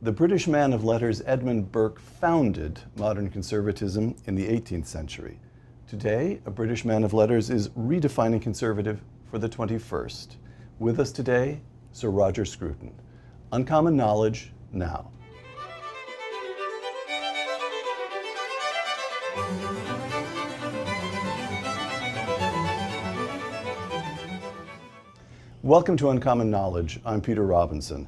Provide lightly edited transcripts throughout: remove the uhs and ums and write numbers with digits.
The British man of letters Edmund Burke founded modern conservatism in the 18th century. Today, a British man of letters is redefining conservative for the 21st. With us today, Sir Roger Scruton. Uncommon knowledge now. Welcome to Uncommon Knowledge. I'm Peter Robinson.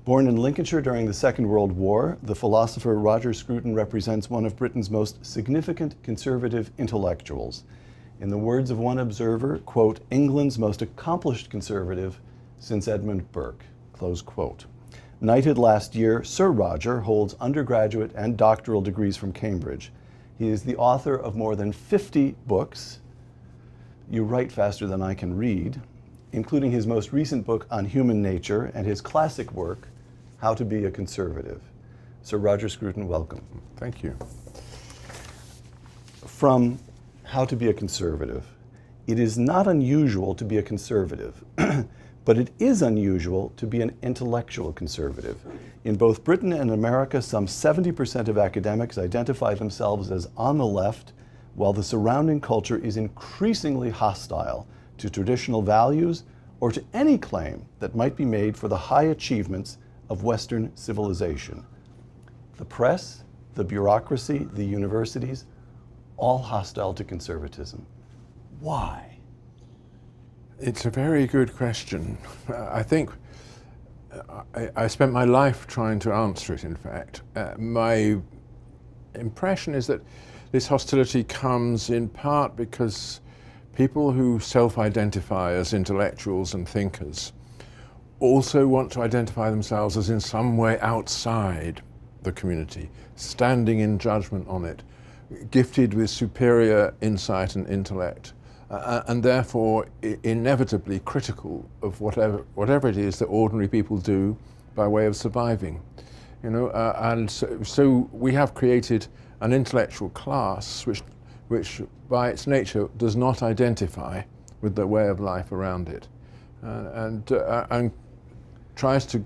Born in Lincolnshire during the Second World War, the philosopher Roger Scruton represents one of Britain's most significant conservative intellectuals. In the words of one observer, quote, England's most accomplished conservative since Edmund Burke, close quote. Knighted last year, Sir Roger holds undergraduate and doctoral degrees from Cambridge. He is the author of more than 50 books. You write faster than I can read, including his most recent book on human nature and his classic work, How to Be a Conservative. Sir Roger Scruton, welcome. Thank you. From How to Be a Conservative, it is not unusual to be a conservative, but it is unusual to be an intellectual conservative. In both Britain and America, some 70% of academics identify themselves as on the left, while the surrounding culture is increasingly hostile to traditional values or to any claim that might be made for the high achievements of Western civilization. The press, the bureaucracy, the universities, all hostile to conservatism. Why? It's a very good question. I think I spent my life trying to answer it, in fact. My impression is that this hostility comes in part because people who self-identify as intellectuals and thinkers also want to identify themselves as in some way outside the community, standing in judgment on it, gifted with superior insight and intellect, and therefore inevitably critical of whatever it is that ordinary people do by way of surviving. You know, and so we have created an intellectual class which by its nature does not identify with the way of life around it, and tries to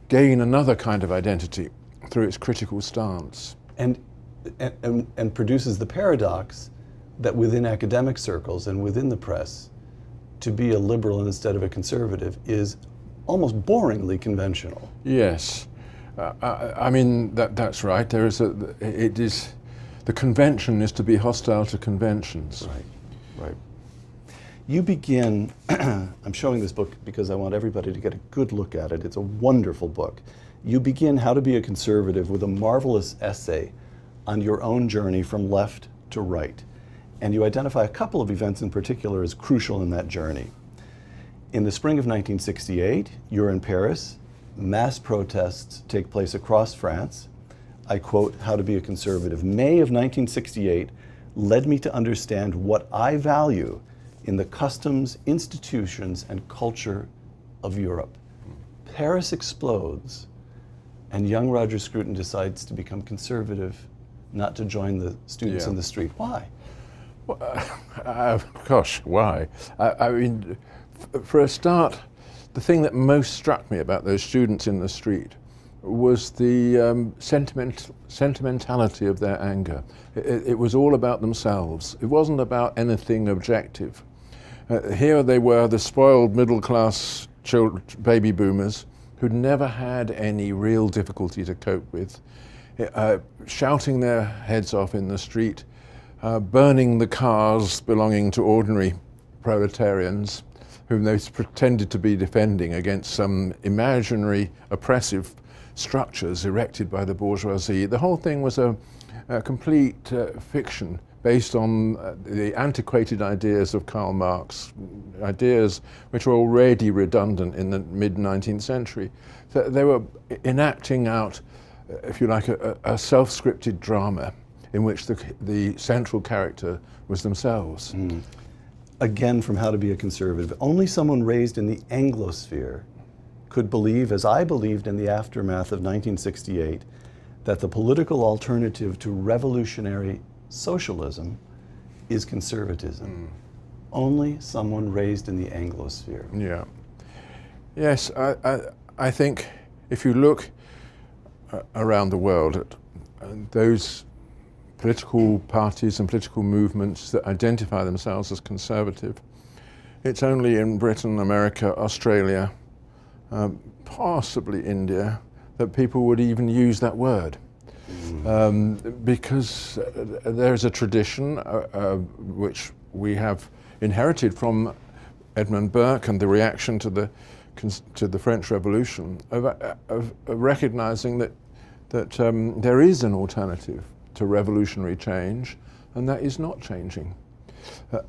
gain another kind of identity through its critical stance. And produces the paradox that within academic circles and within the press, to be a liberal instead of a conservative is almost boringly conventional. Yes, I mean that's right. There is the convention is to be hostile to conventions. Right. You begin, I'm showing this book because I want everybody to get a good look at it. It's a wonderful book. You begin How to Be a Conservative with a marvelous essay on your own journey from left to right. And you identify a couple of events in particular as crucial in that journey. In the spring of 1968, you're in Paris. Mass protests take place across France. I quote, How to Be a Conservative. May of 1968 led me to understand what I value in the customs, institutions, and culture of Europe. Paris explodes, and young Roger Scruton decides to become conservative, not to join the students in the street. Why? Well, gosh, why? I mean, for a start, the thing that most struck me about those students in the street was the sentimentality of their anger. It was all about themselves. It wasn't about anything objective. Here they were, the spoiled middle-class baby boomers who'd never had any real difficulty to cope with, shouting their heads off in the street, burning the cars belonging to ordinary proletarians whom they pretended to be defending against some imaginary oppressive structures erected by the bourgeoisie. The whole thing was a complete fiction based on the antiquated ideas of Karl Marx, ideas which were already redundant in the mid-19th century. So they were enacting out, if you like, a self-scripted drama in which the central character was themselves. Again, from How to Be a Conservative, only someone raised in the Anglosphere could believe, as I believed in the aftermath of 1968, that the political alternative to revolutionary socialism is conservatism. Only someone raised in the Anglosphere. Yeah. Yes, I think if you look around the world, those political parties and political movements that identify themselves as conservative, it's only in Britain, America, Australia, possibly India, that people would even use that word. Because there's a tradition which we have inherited from Edmund Burke and the reaction to the French Revolution of recognizing that there is an alternative to revolutionary change, and that is not changing.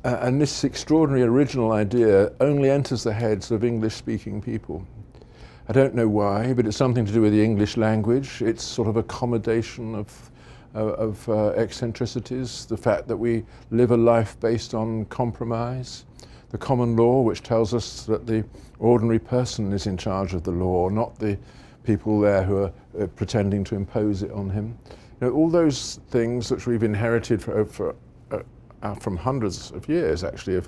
And this extraordinary original idea only enters the heads of English-speaking people. I don't know why, but it's something to do with the English language. It's sort of accommodation of eccentricities, the fact that we live a life based on compromise, the common law, which tells us that the ordinary person is in charge of the law, not the people there who are pretending to impose it on him. You know, all those things which we've inherited from hundreds of years, actually,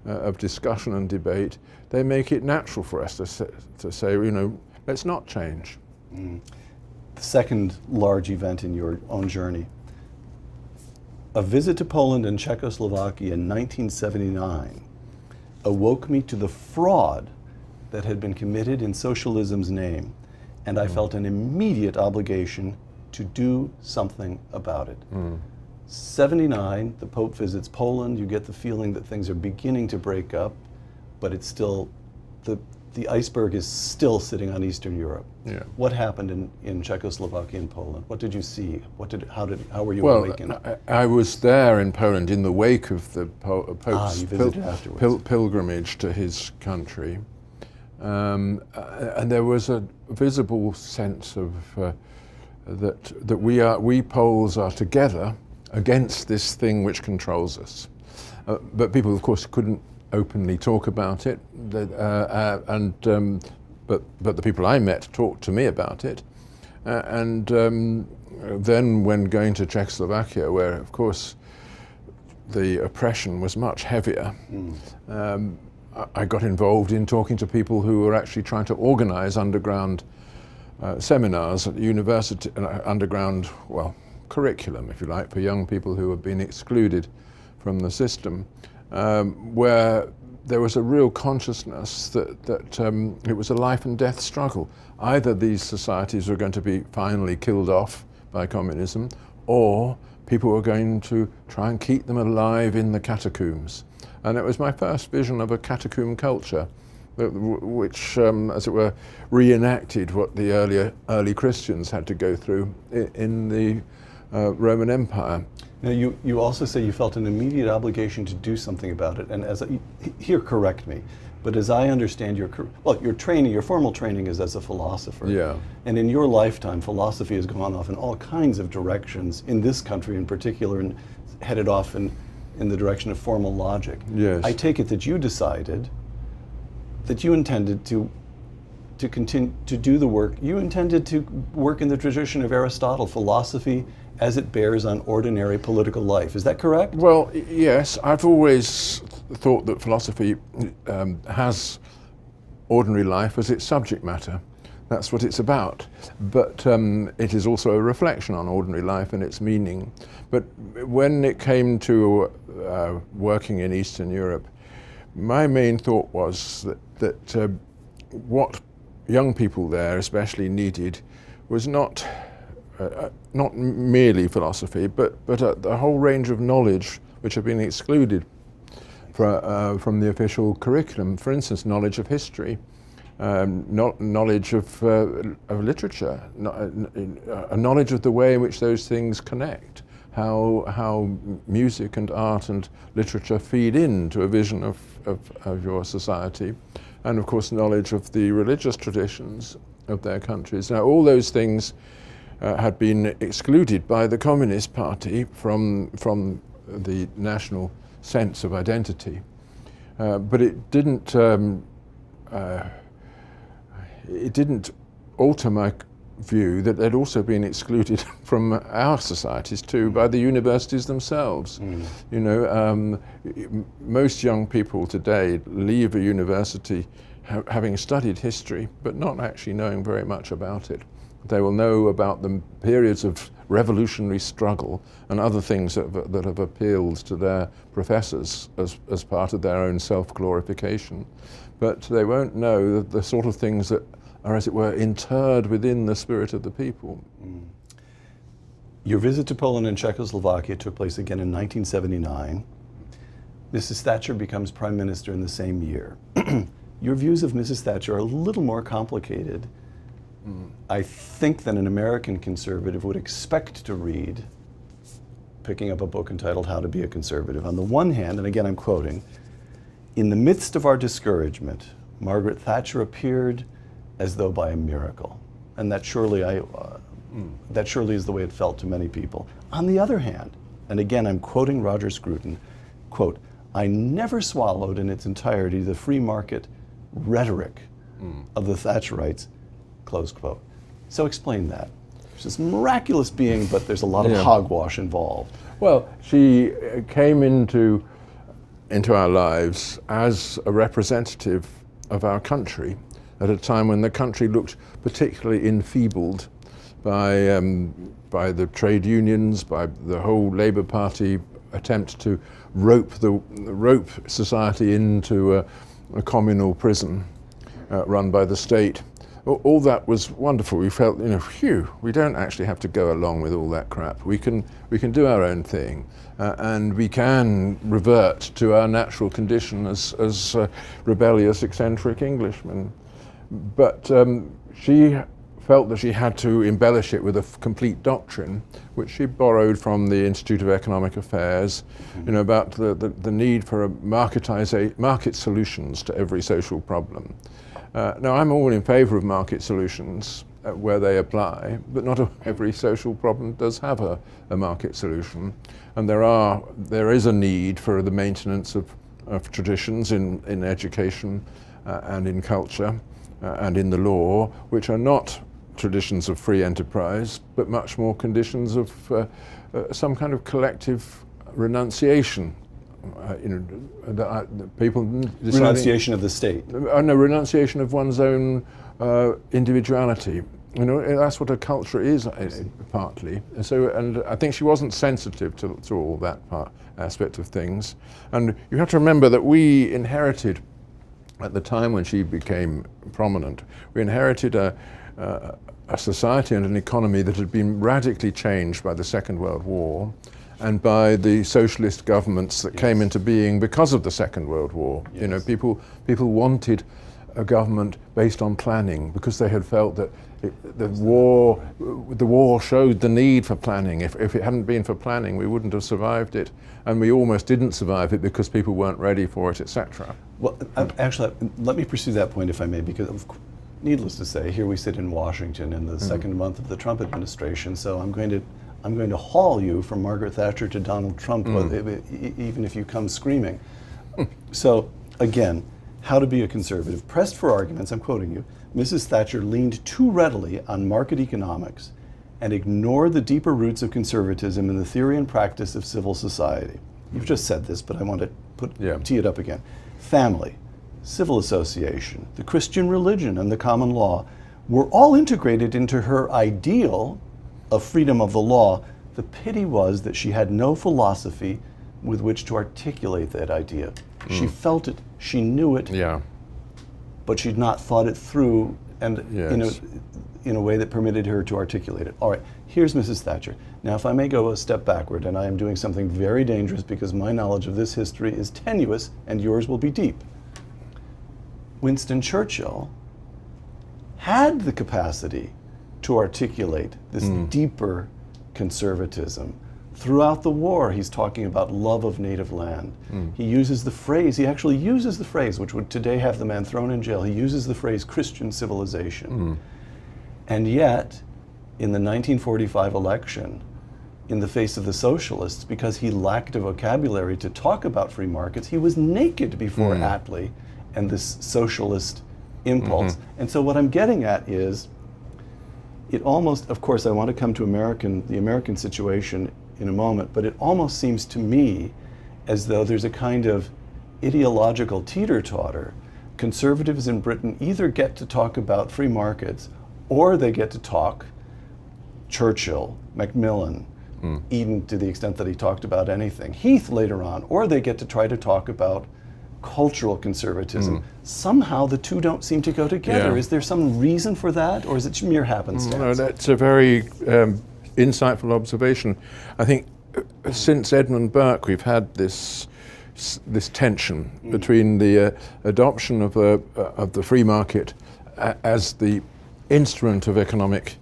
of discussion and debate, they make it natural for us to say, you know, let's not change. The second large event in your own journey, a visit to Poland and Czechoslovakia in 1979 awoke me to the fraud that had been committed in socialism's name, and I felt an immediate obligation to do something about it. 79, the Pope visits Poland, you get the feeling that things are beginning to break up, but it's still, the iceberg is still sitting on Eastern Europe. Yeah. What happened in Czechoslovakia and Poland? What did you see? How were you well, awakened? I was there in Poland in the wake of the Pope's you visited afterwards. pilgrimage to his country. And there was a visible sense of that we Poles are together against this thing which controls us. But people, of course, couldn't openly talk about it, but the people I met talked to me about it. Then when going to Czechoslovakia, where, of course, the oppression was much heavier, I got involved in talking to people who were actually trying to organize underground seminars at the university, underground, well, curriculum, if you like, for young people who have been excluded from the system, where there was a real consciousness that it was a life and death struggle. Either these societies were going to be finally killed off by communism, or people were going to try and keep them alive in the catacombs. And it was my first vision of a catacomb culture, which, as it were, reenacted what the early Christians had to go through in the Roman Empire. Now, you also say you felt an immediate obligation to do something about it, and here, correct me, but as I understand your training, your formal training is as a philosopher. Yeah. And in your lifetime, philosophy has gone off in all kinds of directions, in this country in particular, and headed off in the direction of formal logic. Yes. I take it that you decided that you intended to continue to do the work. You intended to work in the tradition of Aristotle, philosophy as it bears on ordinary political life. Is that correct? Well, yes. I've always thought that philosophy has ordinary life as its subject matter. That's what it's about. But it is also a reflection on ordinary life and its meaning. But when it came to working in Eastern Europe, my main thought was that what young people there especially needed was not merely philosophy, but a whole range of knowledge which had been excluded from the official curriculum. For instance, knowledge of history, knowledge of literature, a knowledge of the way in which those things connect, how music and art and literature feed into a vision of your society, and of course knowledge of the religious traditions of their countries. Now, all those things had been excluded by the Communist Party from the national sense of identity, but it didn't alter my view that they'd also been excluded from our societies too by the universities themselves. You know, most young people today leave a university having studied history, but not actually knowing very much about it. They will know about the periods of revolutionary struggle and other things that have appealed to their professors as part of their own self-glorification. But they won't know the sort of things that are, as it were, interred within the spirit of the people. Mm. Your visit to Poland and Czechoslovakia took place again in 1979. Mrs. Thatcher becomes Prime Minister in the same year. Your views of Mrs. Thatcher are a little more complicated, I think, than an American conservative would expect to read, picking up a book entitled How to Be a Conservative. On the one hand, and again I'm quoting, "In the midst of our discouragement, Margaret Thatcher appeared as though by a miracle." And that surely that surely is the way it felt to many people. On the other hand, and again I'm quoting Roger Scruton, quote, "I never swallowed in its entirety the free market rhetoric of the Thatcherites," close quote. So explain that. She's this miraculous being, but there's a lot of hogwash involved. Well, she came into our lives as a representative of our country at a time when the country looked particularly enfeebled by the trade unions, by the whole Labour Party attempt to rope society into a communal prison run by the state. All that was wonderful. We felt, phew, we don't actually have to go along with all that crap. We can do our own thing, and we can revert to our natural condition as rebellious, eccentric Englishmen. But she felt that she had to embellish it with a complete doctrine, which she borrowed from the Institute of Economic Affairs, about the need for market solutions to every social problem. Now, I'm all in favour of market solutions where they apply, but not every social problem does have a market solution. And there is a need for the maintenance of traditions in education and in culture and in the law, which are not traditions of free enterprise, but much more conditions of some kind of collective renunciation. People renunciation of the state. No, renunciation of one's own individuality. That's what a culture is, partly. And I think she wasn't sensitive to all that aspect of things. And you have to remember that we inherited, at the time when she became prominent, we inherited a society and an economy that had been radically changed by the Second World War and by the socialist governments that came into being because of the Second World War. Yes. People wanted a government based on planning because they had felt that the war showed the need for planning. If it hadn't been for planning, we wouldn't have survived it, and we almost didn't survive it because people weren't ready for it, etc. Well, actually, let me pursue that point if I may, because needless to say, here we sit in Washington in the second month of the Trump administration, so I'm going to haul you from Margaret Thatcher to Donald Trump, even if you come screaming. So again, How to Be a Conservative. Pressed for arguments, I'm quoting you, Mrs. Thatcher leaned too readily on market economics and ignored the deeper roots of conservatism in the theory and practice of civil society. You've just said this, but I want to tee it up again. Family, civil association, the Christian religion, and the common law were all integrated into her ideal of freedom of the law. The pity was that she had no philosophy with which to articulate that idea. She felt it, she knew it, but she'd not thought it through and in a way that permitted her to articulate it. All right, here's Mrs. Thatcher. Now, if I may go a step backward, and I am doing something very dangerous because my knowledge of this history is tenuous and yours will be deep. Winston Churchill had the capacity to articulate this deeper conservatism. Throughout the war, he's talking about love of native land. He uses the phrase, he actually uses the phrase, which would today have the man thrown in jail, he uses the phrase Christian civilization. And yet, in the 1945 election, in the face of the socialists, because he lacked a vocabulary to talk about free markets, he was naked before Attlee and this socialist impulse. And so what I'm getting at is, it almost, of course I want to come to the American situation in a moment, but it almost seems to me as though there's a kind of ideological teeter-totter conservatives in Britain either get to talk about free markets or they get to talk Churchill, Macmillan, Eden to the extent that he talked about anything, Heath later on, or they get to try to talk about cultural conservatism. Somehow the two don't seem to go together. Yeah. Is there some reason for that, or is it mere happenstance? No, that's a very insightful observation. I think since Edmund Burke, we've had this tension between the adoption of the free market as the instrument of economic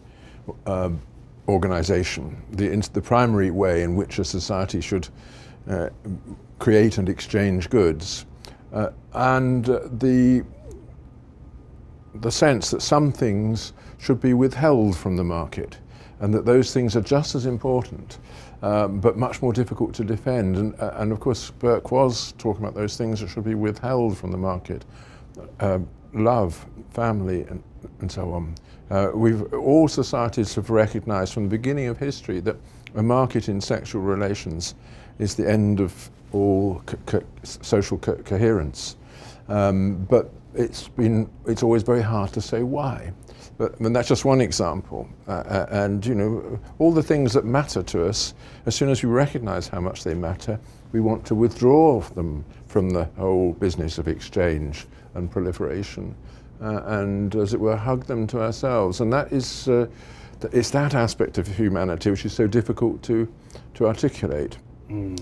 organization, the primary way in which a society should create and exchange goods, and the sense that some things should be withheld from the market, and that those things are just as important, but much more difficult to defend. And of course, Burke was talking about those things that should be withheld from the market, love, family, and so on. All societies have recognized from the beginning of history that a market in sexual relations is the end of all social coherence. But it's always very hard to say why. But that's just one example. And you know, all the things that matter to us, as soon as we recognize how much they matter, we want to withdraw them from the whole business of exchange and proliferation, and as it were, hug them to ourselves. And that is, it's that aspect of humanity which is so difficult to articulate.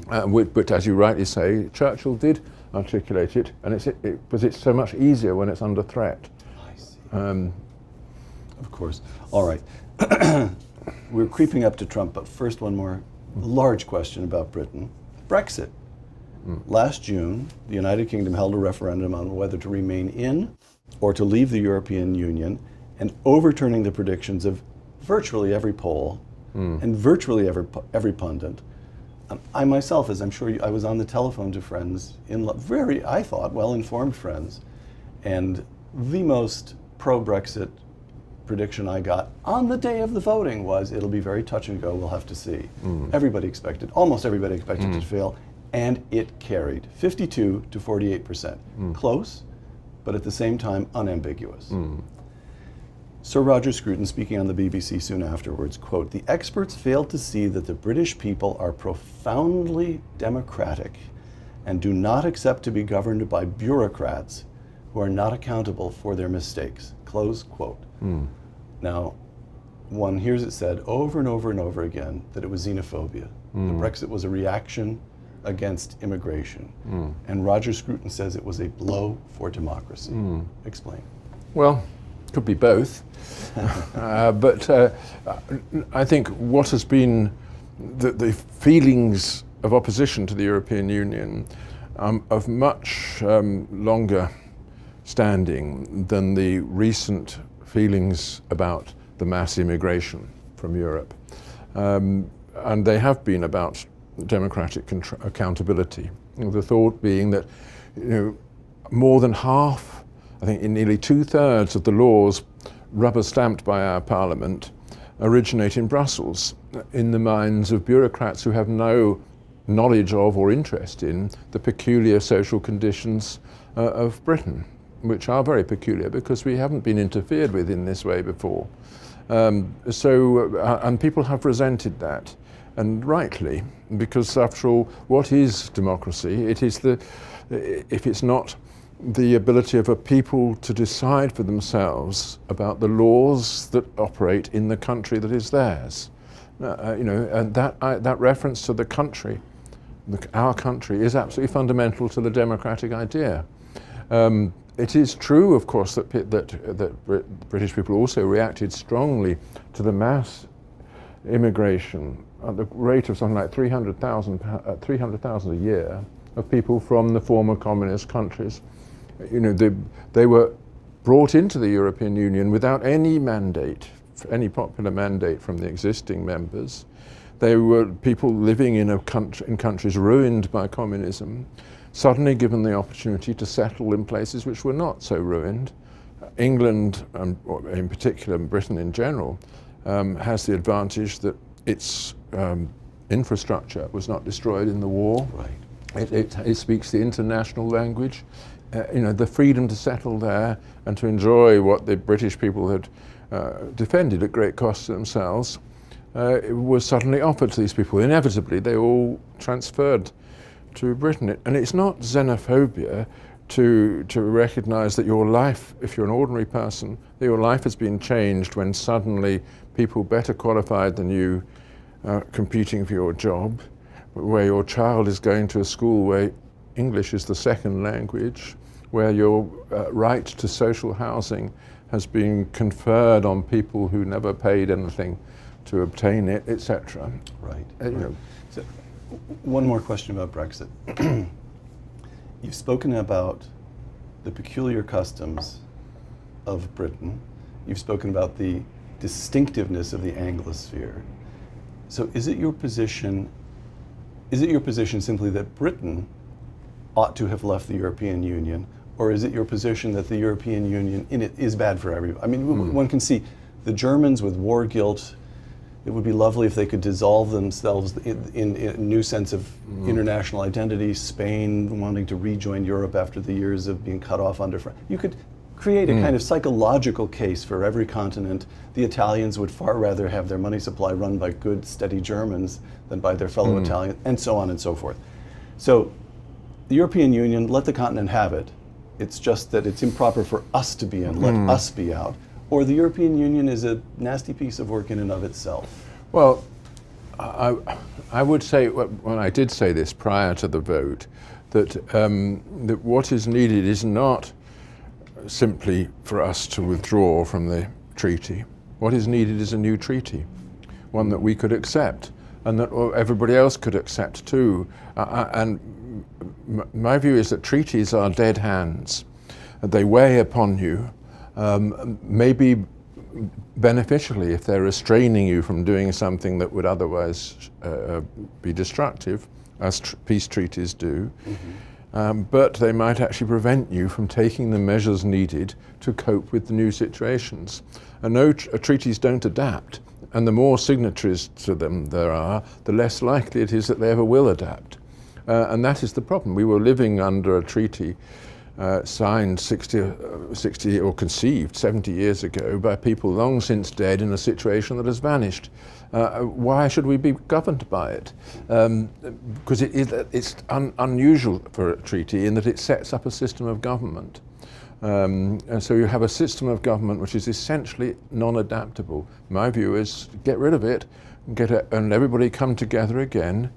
But as you rightly say, Churchill did articulate it, and it's so much easier when it's under threat. I see. Of course. All right. We're creeping up to Trump, but first one more large question about Britain. Brexit. Last June, the United Kingdom held a referendum on whether to remain in or to leave the European Union, and overturning the predictions of virtually every poll and virtually every pundit. I myself, as I'm sure I was on the telephone to friends, very, I thought, well-informed friends, and the most pro-Brexit prediction I got on the day of the voting was, it'll be very touch and go, we'll have to see. Almost everybody expected it to fail, and it carried 52 to 48%. Close, but at the same time unambiguous. Sir Roger Scruton, speaking on the BBC soon afterwards, quote, "The experts failed to see that the British people are profoundly democratic and do not accept to be governed by bureaucrats who are not accountable for their mistakes," close quote. Now, one hears it said over and over and over again that it was xenophobia. The Brexit was a reaction against immigration. And Roger Scruton says it was a blow for democracy. Explain. Well, could be both. But I think what has been the feelings of opposition to the European Union of much longer standing than the recent feelings about the mass immigration from Europe. And they have been about democratic accountability. The thought being that, you know, more than half, I think in nearly 2/3 of the laws rubber stamped by our Parliament originate in Brussels, in the minds of bureaucrats who have no knowledge of or interest in the peculiar social conditions of Britain, which are very peculiar because we haven't been interfered with in this way before. And people have resented that, and rightly, because after all, what is democracy? It is if it's not the ability of a people to decide for themselves about the laws that operate in the country that is theirs. You know, and that reference to the country, our country, is absolutely fundamental to the democratic idea. It is true, of course, that British people also reacted strongly to the mass immigration at the rate of something like 300,000 a year of people from the former communist countries. You know, they were brought into the European Union without any mandate, any popular mandate from the existing members. They were people living in countries ruined by communism, suddenly given the opportunity to settle in places which were not so ruined. England, in particular, and Britain in general, has the advantage that its infrastructure was not destroyed in the war. Right. It speaks the international language. the freedom to settle there and to enjoy what the British people had defended at great cost to themselves, it was suddenly offered to these people. Inevitably, they all transferred to Britain. And it's not xenophobia to recognize that your life, if you're an ordinary person, that your life has been changed when suddenly people better qualified than you are competing for your job, where your child is going to a school where English is the second language, where your right to social housing has been conferred on people who never paid anything to obtain it, etc. Right. So, one more question about Brexit. You've spoken about the peculiar customs of Britain. You've spoken about the distinctiveness of the Anglosphere. So is it your position simply that Britain ought to have left the European Union, or is it your position that the European Union in it is bad for everyone? I mean, one can see the Germans with war guilt. It would be lovely if they could dissolve themselves in a new sense of international identity. Spain wanting to rejoin Europe after the years of being cut off under France. You could create a kind of psychological case for every continent. The Italians would far rather have their money supply run by good, steady Germans than by their fellow Italians, and so on and so forth. So the European Union, let the continent have it. It's just that it's improper for us to be in, let us be out. Or the European Union is a nasty piece of work in and of itself? Well, I would say, when I did say this prior to the vote, that what is needed is not simply for us to withdraw from the treaty. What is needed is a new treaty, one that we could accept and that everybody else could accept too. And my view is that treaties are dead hands. They weigh upon you. Maybe beneficially if they're restraining you from doing something that would otherwise be destructive, as peace treaties do, but they might actually prevent you from taking the measures needed to cope with the new situations. And treaties don't adapt, and the more signatories to them there are, the less likely it is that they ever will adapt. And that is the problem. We were living under a treaty signed 60 or conceived 70 years ago by people long since dead in a situation that has vanished. Why should we be governed by it? Because it's unusual for a treaty in that it sets up a system of government. And so you have a system of government which is essentially non-adaptable. My view is get rid of it, and everybody come together again,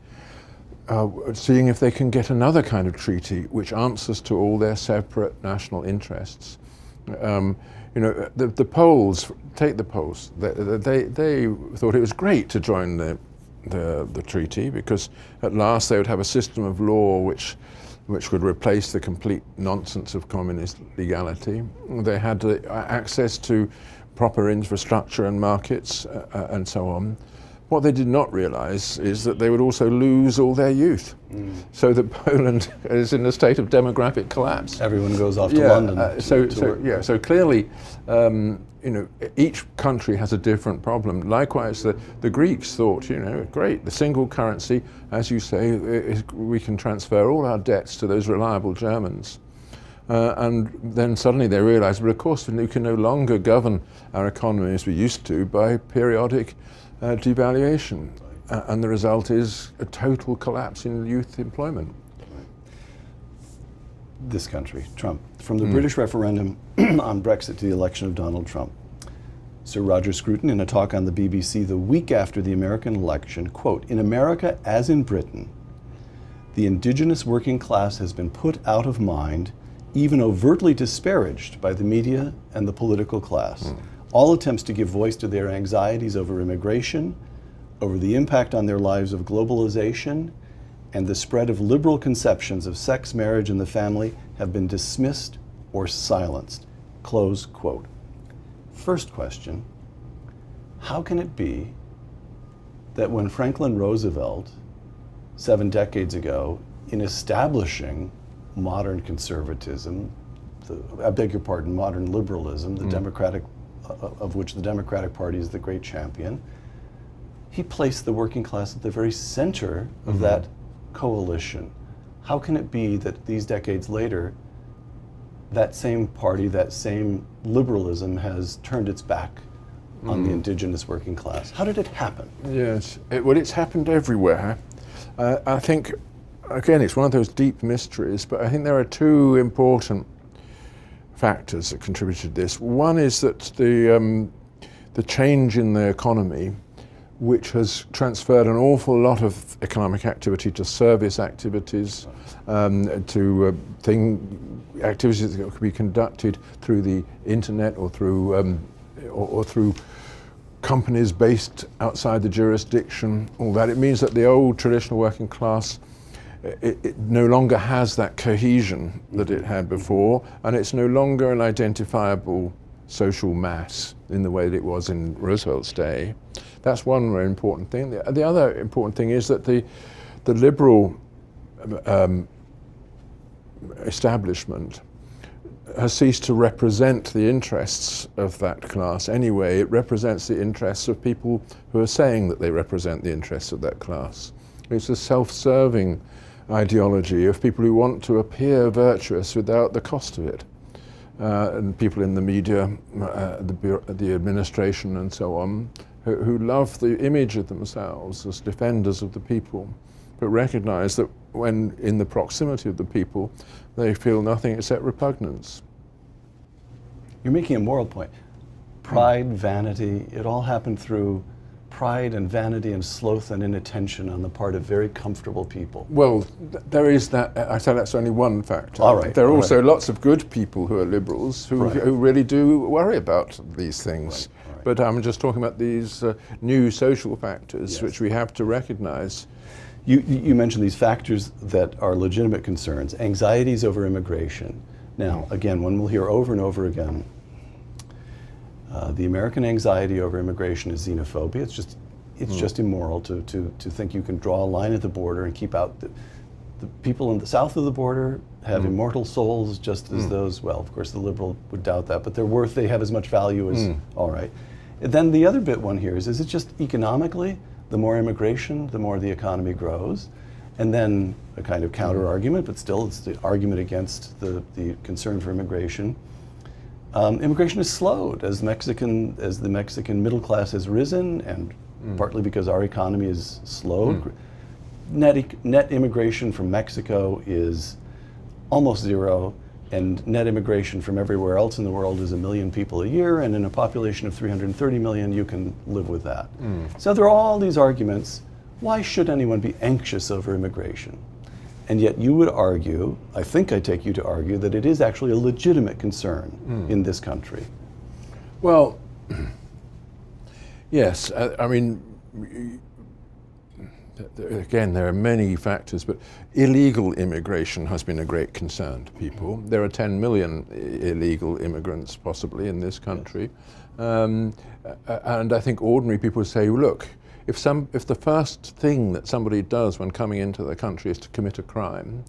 seeing if they can get another kind of treaty which answers to all their separate national interests. The Poles, take the Poles, they thought it was great to join the treaty because at last they would have a system of law which would replace the complete nonsense of communist legality. They had access to proper infrastructure and markets and so on. What they did not realize is that they would also lose all their youth, so that Poland is in a state of demographic collapse. Everyone goes off to London. So clearly, each country has a different problem. Likewise, the Greeks thought, great, the single currency, as you say, we can transfer all our debts to those reliable Germans. And then suddenly they realized, but of course we can no longer govern our economy as we used to by periodic devaluation, and the result is a total collapse in youth employment. This country, Trump, from the British referendum on Brexit to the election of Donald Trump. Sir Roger Scruton, in a talk on the BBC the week after the American election, quote, "In America, as in Britain, the indigenous working class has been put out of mind, even overtly disparaged by the media and the political class. All attempts to give voice to their anxieties over immigration, over the impact on their lives of globalization, and the spread of liberal conceptions of sex, marriage, and the family have been dismissed or silenced." Close quote. First question, how can it be that when Franklin Roosevelt, 7 decades ago, in establishing modern conservatism, modern liberalism, the democratic of which the Democratic Party is the great champion, he placed the working class at the very center of that coalition. How can it be that these decades later, that same party, that same liberalism has turned its back on the indigenous working class. How did it happen? Yes, well, it's happened everywhere. I think, again, it's one of those deep mysteries, but I think there are two important factors that contributed to this. One is that the change in the economy, which has transferred an awful lot of economic activity to service activities, to activities that can be conducted through the internet or through companies based outside the jurisdiction, all that. It means that the old traditional working class, it no longer has that cohesion that it had before, and it's no longer an identifiable social mass in the way that it was in Roosevelt's day. That's one very important thing. The other important thing is that the liberal establishment has ceased to represent the interests of that class anyway. It represents the interests of people who are saying that they represent the interests of that class. It's a self-serving ideology of people who want to appear virtuous without the cost of it. And people in the media, the administration and so on, who love the image of themselves as defenders of the people, but recognize that when in the proximity of the people, they feel nothing except repugnance. You're making a moral point. Pride, vanity, it all happened through pride and vanity and sloth and inattention on the part of very comfortable people. Well, there is that. I say that's only one factor. All right. There are also lots of good people who are liberals who really do worry about these things. Right. But I'm just talking about these new social factors which we have to recognize. You mentioned these factors that are legitimate concerns, anxieties over immigration. Now, again, one will hear over and over again, the American anxiety over immigration is xenophobia. It's just immoral to think you can draw a line at the border and keep out the people in the south of the border have immortal souls just as those, well, of course the liberal would doubt that, but they're worth, they have as much value as, all right. Then the other bit one here is it just economically, the more immigration, the more the economy grows. And then a kind of counter argument, but still it's the argument against the concern for immigration. Immigration is slowed as the Mexican middle class has risen, and partly because our economy is slowed. Net immigration from Mexico is almost zero, and net immigration from everywhere else in the world is 1 million people a year, and in a population of 330 million, you can live with that. So there are all these arguments. Why should anyone be anxious over immigration? And yet you would argue, I think I take you to argue, that it is actually a legitimate concern in this country. Well, yes, I mean, again, there are many factors, but illegal immigration has been a great concern to people. There are 10 million illegal immigrants possibly in this country. And I think ordinary people say, look, if the first thing that somebody does when coming into the country is to commit a crime,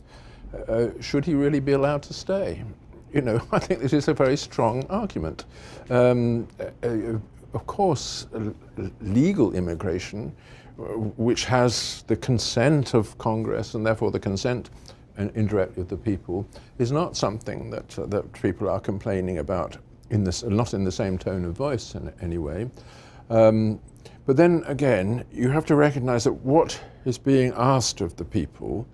should he really be allowed to stay? You know, I think this is a very strong argument. Of course, legal immigration, which has the consent of Congress and therefore the consent indirectly of the people, is not something that people are complaining about, not in the same tone of voice in any way. But then again, you have to recognize that what is being asked of the people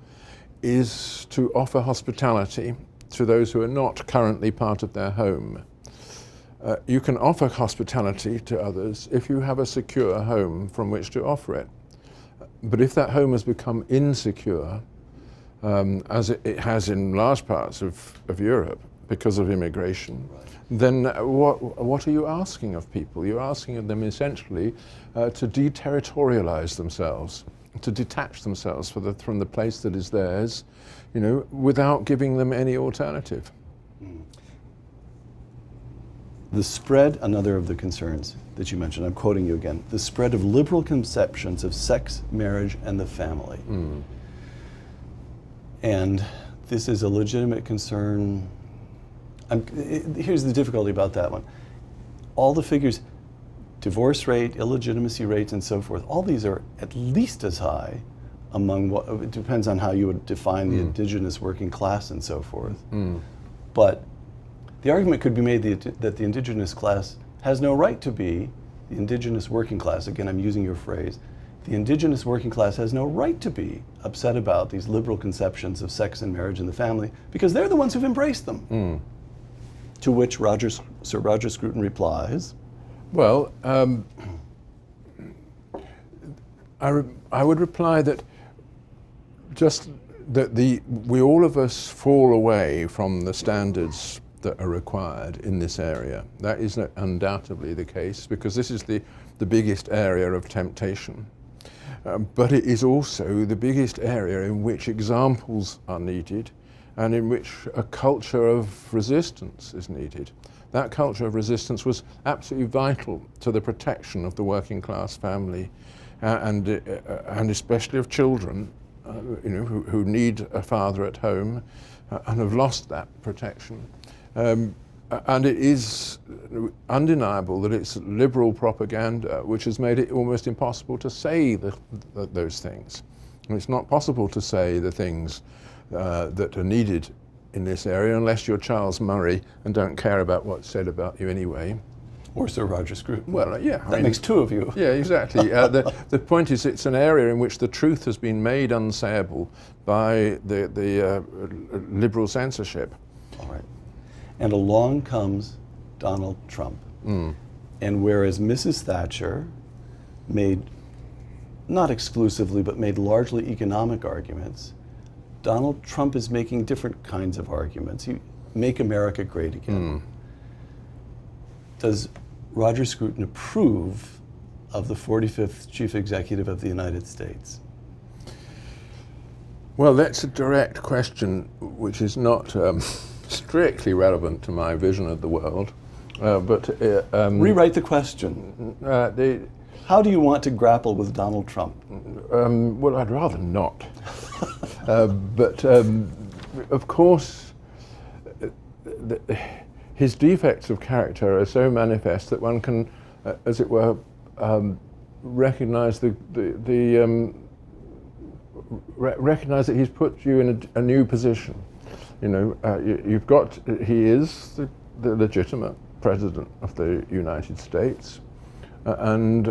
is to offer hospitality to those who are not currently part of their home. You can offer hospitality to others if you have a secure home from which to offer it. But if that home has become insecure, as it has in large parts of Europe because of immigration, then what are you asking of people? You're asking of them essentially to deterritorialize themselves, to detach themselves from the place that is theirs, you know, without giving them any alternative. The spread, another of the concerns that you mentioned, I'm quoting you again, the spread of liberal conceptions of sex, marriage, and the family. And this is a legitimate concern. Here's the difficulty about that one. All the figures, divorce rate, illegitimacy rates, and so forth, all these are at least as high among what, it depends on how you would define the indigenous working class and so forth. But The argument could be made that the indigenous class has no right to be, the indigenous working class, again I'm using your phrase, the indigenous working class has no right to be upset about these liberal conceptions of sex and marriage and the family because they're the ones who've embraced them. Mm. To which Sir Roger Scruton replies, well, I would reply that just that we all of us fall away from the standards that are required in this area. That is undoubtedly the case because this is the biggest area of temptation. But it is also the biggest area in which examples are needed and in which a culture of resistance is needed. That culture of resistance was absolutely vital to the protection of the working class family and especially of children who need a father at home and have lost that protection. And it is undeniable that it's liberal propaganda which has made it almost impossible to say those things. And it's not possible to say the things that are needed in this area unless you're Charles Murray and don't care about what's said about you anyway. Or Sir Roger Scruton. Well, yeah. That makes two of you. Yeah, exactly. The point is it's an area in which the truth has been made unsayable by the liberal censorship. All right. And along comes Donald Trump. Mm. And whereas Mrs. Thatcher made, not exclusively, but made largely economic arguments, Donald Trump is making different kinds of arguments. Make America great again. Mm. Does Roger Scruton approve of the 45th Chief Executive of the United States? Well, that's a direct question which is not strictly relevant to my vision of the world, but rewrite the question. How do you want to grapple with Donald Trump? Well, I'd rather not. But of course, his defects of character are so manifest that one can, as it were, recognize recognize that he's put you in a new position. You know, he is the legitimate president of the United States, and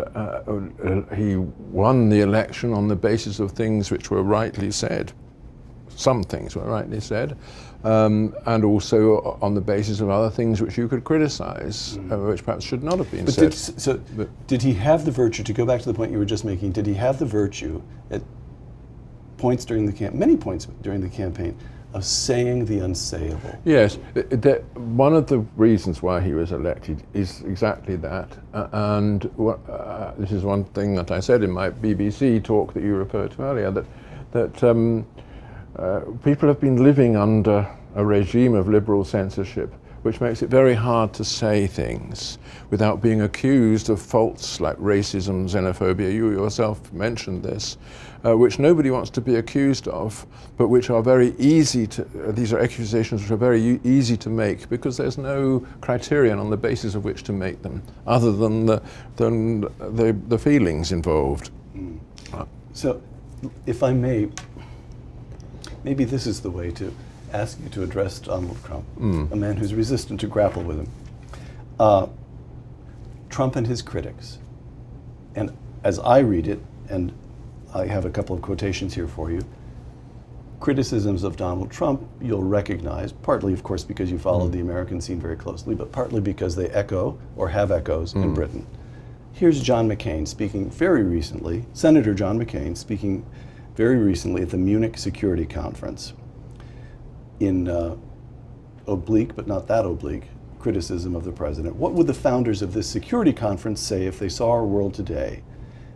he won the election on the basis of things which were rightly said. Some things were rightly said, and also on the basis of other things which you could criticize, which perhaps should not have been said. Did he have the virtue, to go back to the point you were just making, did he have the virtue at points during the many points during the campaign, of saying the unsayable? Yes, one of the reasons why he was elected is exactly that, and this is one thing that I said in my BBC talk that you referred to earlier, that people have been living under a regime of liberal censorship which makes it very hard to say things without being accused of faults like racism, xenophobia. You yourself mentioned this, which nobody wants to be accused of, but which are very easy to, these are accusations which are very easy to make because there's no criterion on the basis of which to make them, other than the feelings involved. Mm. So, if I may, maybe this is the way to ask you to address Donald Trump, a man who's resistant to grapple with him. Trump and his critics, and as I read it, and I have a couple of quotations here for you, criticisms of Donald Trump you'll recognize, partly of course because you followed the American scene very closely, but partly because they echo or have echoes in Britain. Here's John McCain speaking very recently, Senator John McCain speaking very recently at the Munich Security Conference in oblique, but not that oblique, criticism of the president. What would the founders of this security conference say if they saw our world today?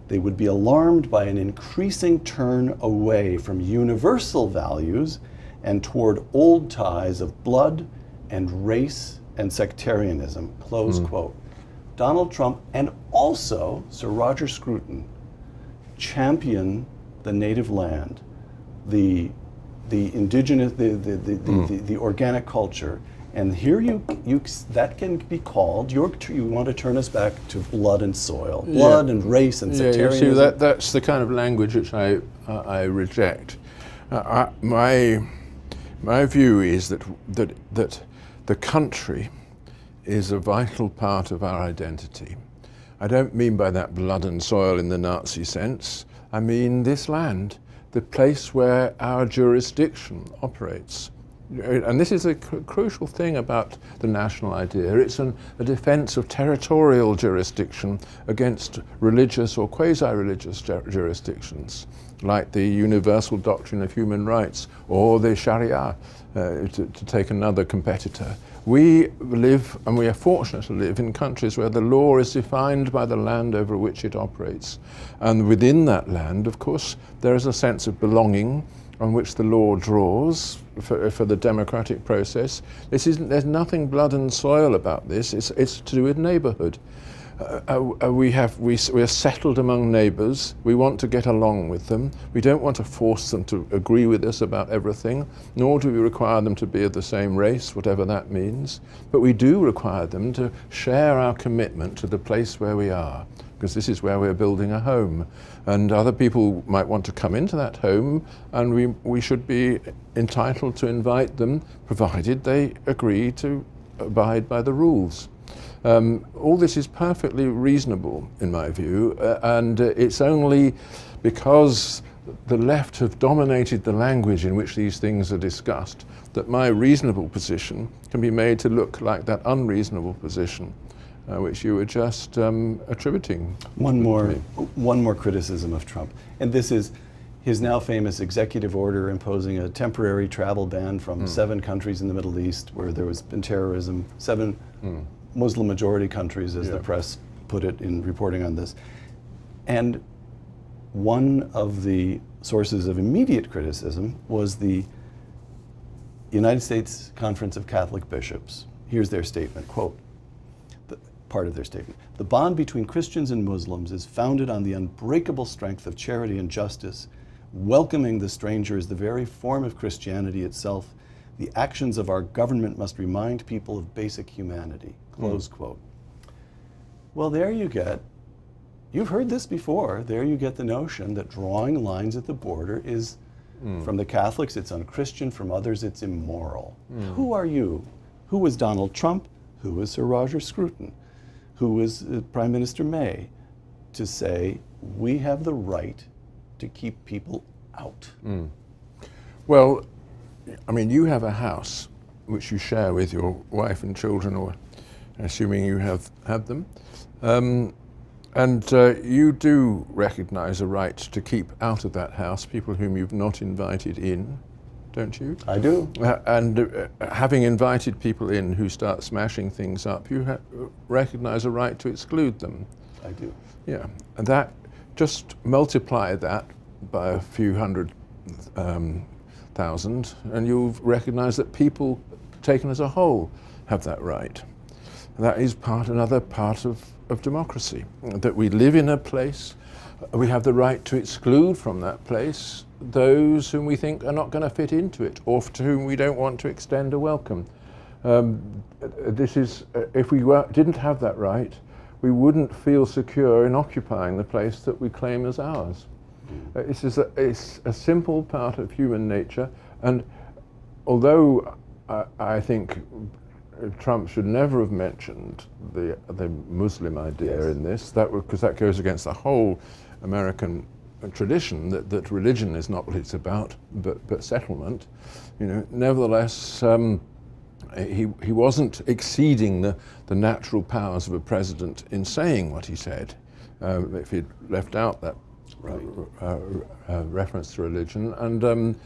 They would be alarmed by an increasing turn away from universal values and toward old ties of blood and race and sectarianism, close quote. Donald Trump and also Sir Roger Scruton champion the native land, the indigenous, the organic culture, and here that can be called. You want to turn us back to blood and soil, blood and race and sectarianism. You see, that's the kind of language which I reject. My view is that the country is a vital part of our identity. I don't mean by that blood and soil in the Nazi sense. I mean this land, the place where our jurisdiction operates. And this is a crucial thing about the national idea. It's a defense of territorial jurisdiction against religious or quasi-religious jurisdictions, like the universal doctrine of human rights or the Sharia, to take another competitor. We live, and we are fortunate to live, in countries where the law is defined by the land over which it operates. And within that land, of course, there is a sense of belonging on which the law draws for the democratic process. There's nothing blood and soil about this. It's to do with neighbourhood. We are settled among neighbours. We want to get along with them. We don't want to force them to agree with us about everything, nor do we require them to be of the same race, whatever that means. But we do require them to share our commitment to the place where we are, because this is where we're building a home. And other people might want to come into that home, and we should be entitled to invite them, provided they agree to abide by the rules. All this is perfectly reasonable, in my view, and it's only because the left have dominated the language in which these things are discussed that my reasonable position can be made to look like that unreasonable position which you were just attributing. One more criticism of Trump, and this is his now famous executive order imposing a temporary travel ban from 7 countries in the Middle East where there has been terrorism, 7 Muslim majority countries, as the press put it in reporting on this. And one of the sources of immediate criticism was the United States Conference of Catholic Bishops. Here's their statement, quote, part of their statement: "The bond between Christians and Muslims is founded on the unbreakable strength of charity and justice. Welcoming the stranger is the very form of Christianity itself. The actions of our government must remind people of basic humanity." Close quote. Well, there you get, you've heard this before, there you get the notion that drawing lines at the border is, from the Catholics, it's unchristian, from others, it's immoral. Who are you? Who was Donald Trump? Who was Sir Roger Scruton? Who was Prime Minister May to say, we have the right to keep people out? Well, I mean, you have a house which you share with your wife and children, or assuming you have them, and you do recognize a right to keep out of that house people whom you've not invited in, don't you? I do. And having invited people in who start smashing things up, you recognize a right to exclude them. I do. Yeah, and that, just multiply that by a few hundred thousand, and you'll recognize that people taken as a whole have that right. That is another part of democracy, that we live in a place, we have the right to exclude from that place those whom we think are not going to fit into it, or to whom we don't want to extend a welcome. This is, if we didn't have that right, we wouldn't feel secure in occupying the place that we claim as ours. It's a simple part of human nature, and although I think Trump should never have mentioned the Muslim idea in this, because that goes against the whole American tradition that religion is not what it's about, but settlement. You know, nevertheless, he wasn't exceeding the natural powers of a president in saying what he said. If he'd left out that reference to religion, and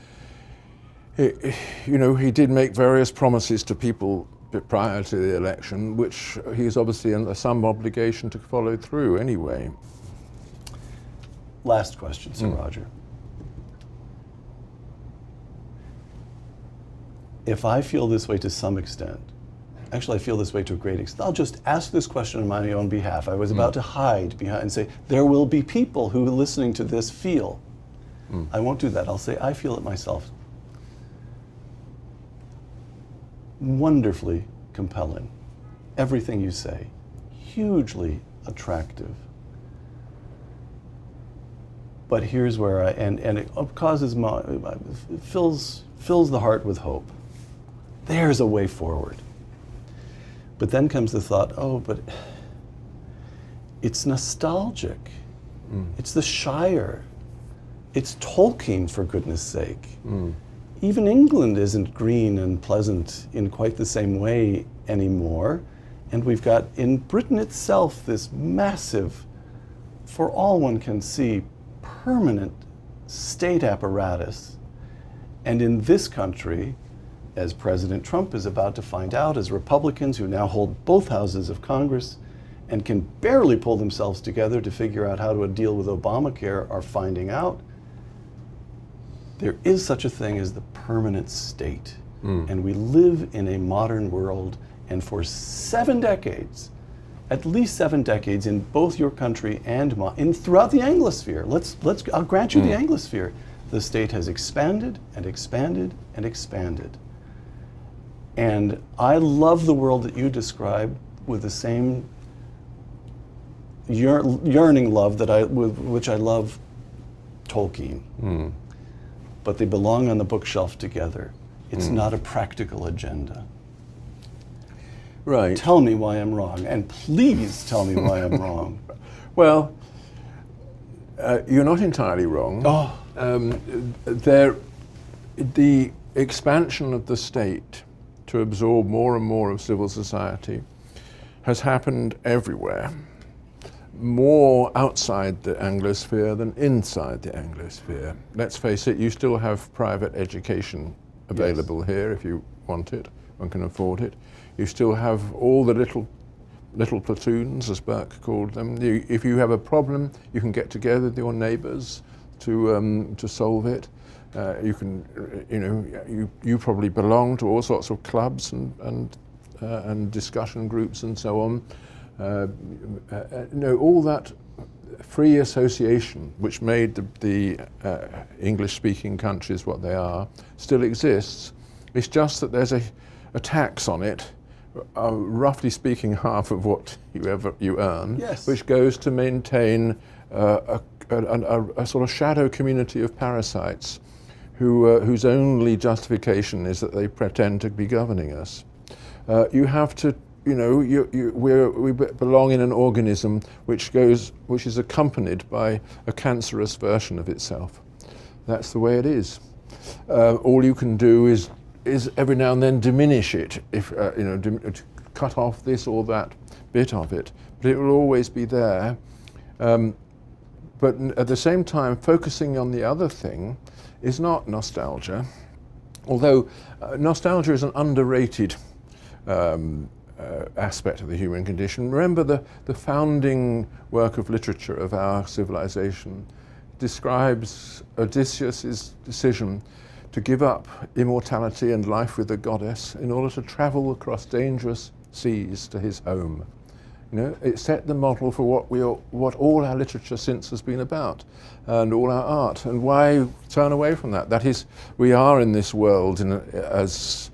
he did make various promises to people prior to the election, which he's obviously under some obligation to follow through anyway. Last question, Sir Roger. If I feel this way to some extent, actually I feel this way to a great extent, I'll just ask this question on my own behalf. I was about to hide behind and say, there will be people who listening to this feel. I won't do that. I'll say, I feel it myself. Wonderfully compelling. Everything you say, hugely attractive. But here's where and it causes fills the heart with hope. There's a way forward. But then comes the thought, oh, but it's nostalgic. It's the Shire. It's Tolkien, for goodness sake. Even England isn't green and pleasant in quite the same way anymore. And we've got in Britain itself this massive, for all one can see, permanent state apparatus. And in this country, as President Trump is about to find out, as Republicans who now hold both houses of Congress and can barely pull themselves together to figure out how to deal with Obamacare are finding out, there is such a thing as the permanent state. And we live in a modern world, and for 7 decades, at least 7 decades in both your country and mine, throughout the Anglosphere, I'll grant you the Anglosphere, the state has expanded and expanded and expanded. And I love the world that you describe with the same yearning love that with which I love Tolkien. But they belong on the bookshelf together. It's not a practical agenda. Right. Tell me why I'm wrong, and please tell me why I'm wrong. Well, you're not entirely wrong. Oh. The expansion of the state to absorb more and more of civil society has happened everywhere, more outside the Anglosphere than inside the Anglosphere. Let's face it, you still have private education available here if you want it, one can afford it. You still have all the little platoons, as Burke called them. If you have a problem, you can get together with your neighbours to solve it. You can, you probably belong to all sorts of clubs and discussion groups and so on. All that free association, which made the English-speaking countries what they are, still exists. It's just that there's a tax on it, roughly speaking, half of what you earn, yes, which goes to maintain a sort of shadow community of parasites whose only justification is that they pretend to be governing us. You have to, we belong in an organism which is accompanied by a cancerous version of itself. That's the way it is. All you can do is every now and then diminish it, to cut off this or that bit of it, but it will always be there. But at the same time, focusing on the other thing is not nostalgia, although nostalgia is an underrated aspect of the human condition. Remember the founding work of literature of our civilization describes Odysseus' decision to give up immortality and life with the goddess in order to travel across dangerous seas to his home. It set the model for what all our literature since has been about, and all our art. And why turn away from that? That is, we are in this world as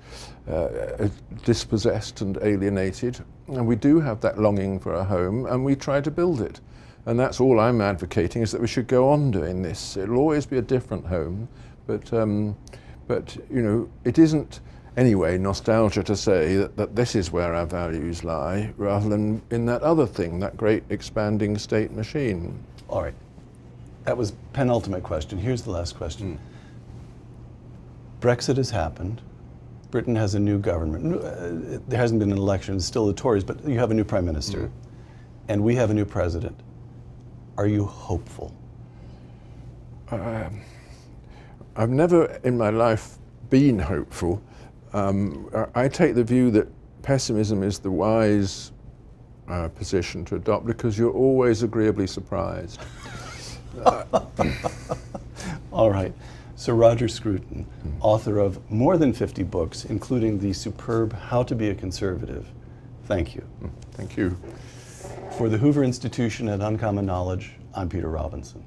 dispossessed and alienated, and we do have that longing for a home, and we try to build it. And that's all I'm advocating, is that we should go on doing this. It'll always be a different home, but it isn't anyway nostalgia to say that this is where our values lie, rather than in that other thing, that great expanding state machine. All right. That was penultimate question. Here's the last question. Brexit has happened. Britain has a new government. There hasn't been an election, it's still the Tories, but you have a new prime minister, and we have a new president. Are you hopeful? I've never in my life been hopeful. I take the view that pessimism is the wise position to adopt, because you're always agreeably surprised. All right. Sir Roger Scruton, author of more than 50 books, including the superb How to Be a Conservative. Thank you. Thank you. For the Hoover Institution at Uncommon Knowledge, I'm Peter Robinson.